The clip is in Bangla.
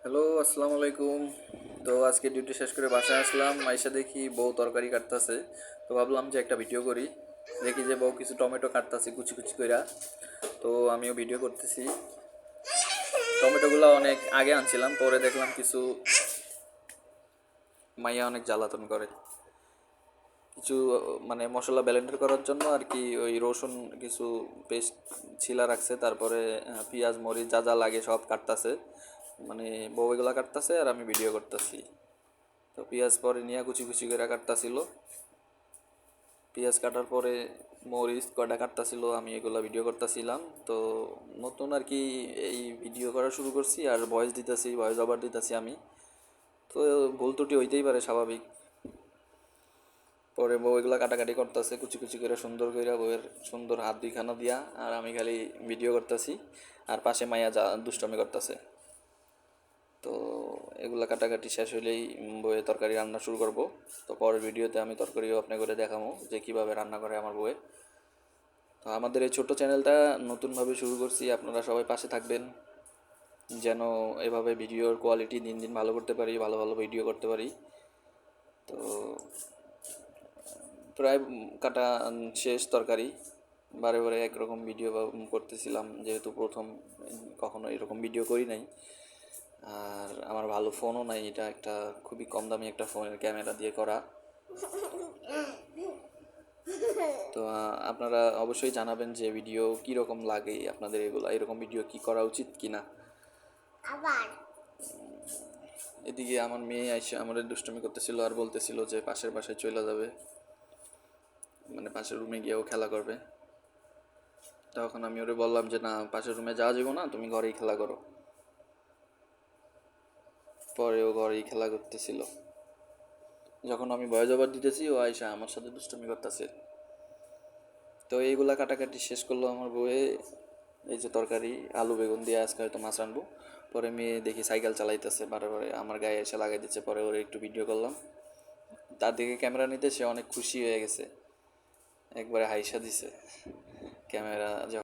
হ্যালো, আসসালামু আলাইকুম। তো আজকে ডিউটি শেষ করে বাসায় আসলাম, আইসা দেখি বউ তরকারি কাটতাছে। তো ভাবলাম যে একটা ভিডিও করি। দেখি যে বউ কিছু টমেটো কাটতাছে কুচি কুচি কইরা। তো আমিও ভিডিও করতেছি। টমেটোগুলো অনেক আগে আনছিলাম, পরে দেখলাম কিছু মাইয়া অনেক জ্বালাতন করে। কিছু মানে মশলা ব্লেন্ডার করার জন্য আর কি ওই রসুন কিছু পেস্ট ছিলা রাখছে, তারপরে পেঁয়াজ মরিচ যা যা লাগে সব কাটতাছে। মানে বউ এগুলা কাটতাছে আর আমি ভিডিও করতেছি। তো পেঁয়াজ পরে নিয়ে কুচি কুচি করে কাটতাছিল। পেঁয়াজ কাটার পরে মরিচ কয়টা কাটতাছিল, আমি এগুলো ভিডিও করতেছিলাম। তো নতুন আর কি এই ভিডিও করা শুরু করছি আর ভয়েস দিতেছি, ভয়েস ওভার দিতেছি আমি। তো ভুল ত্রুটি হইতেই পারে, স্বাভাবিক। পরে বউ এগুলা কাটাকাটি করতেছে কুচি কুচি করে সুন্দর করে, বউয়ের সুন্দর হাত দুইখানা দিয়া, আর আমি খালি ভিডিও করতেছি। আর পাশে মাইয়া যা দুষ্টমি করতেছে। তো এগুলা কাটাকাটি শেষ হইলেই বউয়ে তরকারি রান্না শুরু করব। তো পরের ভিডিওতে আমি তরকারিও আপনাকে করে দেখাবো যে কীভাবে রান্না করে আমার বউয়ে। তো আমাদের এই ছোট্ট চ্যানেলটা নতুনভাবে শুরু করছি, আপনারা সবাই পাশে থাকবেন যেন এভাবে ভিডিওর কোয়ালিটি দিন দিন ভালো করতে পারি, ভালো ভালো ভিডিও করতে পারি। তো প্রায় কাটা শেষ তরকারি। বারে বারে একরকম ভিডিও করতেছিলাম, যেহেতু প্রথম, কখনো এরকম ভিডিও করি নাই। আর আমার ভালো ফোনও নাই, এটা একটা খুবই কম দামি একটা ফোনের ক্যামেরা দিয়ে করা। তো আপনারা অবশ্যই জানাবেন যে ভিডিও কীরকম লাগে আপনাদের, এগুলো এরকম ভিডিও কি করা উচিত কি না। আবার এদিকে আমার মেয়ে আইসা আমাদের দুষ্টুমি করতেছিল আর বলতেছিল যে পাশের বাসায় চলে যাবে, মানে পাশের রুমে গিয়েও খেলা করবে। তখন আমি ওরে বললাম যে না, পাশের রুমে যাওয়া যাবো না, তুমি ঘরেই খেলা করো। পরে ও ঘরেই খেলা করতেছিল। যখন আমি ভয়েস ওভার দিতেছি, ও আইসা আমার সাথে দুষ্টুমি করতেছে। তো এইগুলা কাটাকাটি শেষ করলো আমার বউয়ে। এই যে তরকারি আলু বেগুন দিয়ে আজকে হয়তো মাছ রানবো। পরে মেয়ে দেখি সাইকেল চালাইতেছে, বারে বারে আমার গায়ে এসে লাগাই দিচ্ছে। পরে ওরে একটু ভিডিও করলাম, তার দিকে ক্যামেরা নিতে সে অনেক খুশি হয়ে গেছে, একবারে হাইসা দিছে ক্যামেরা যে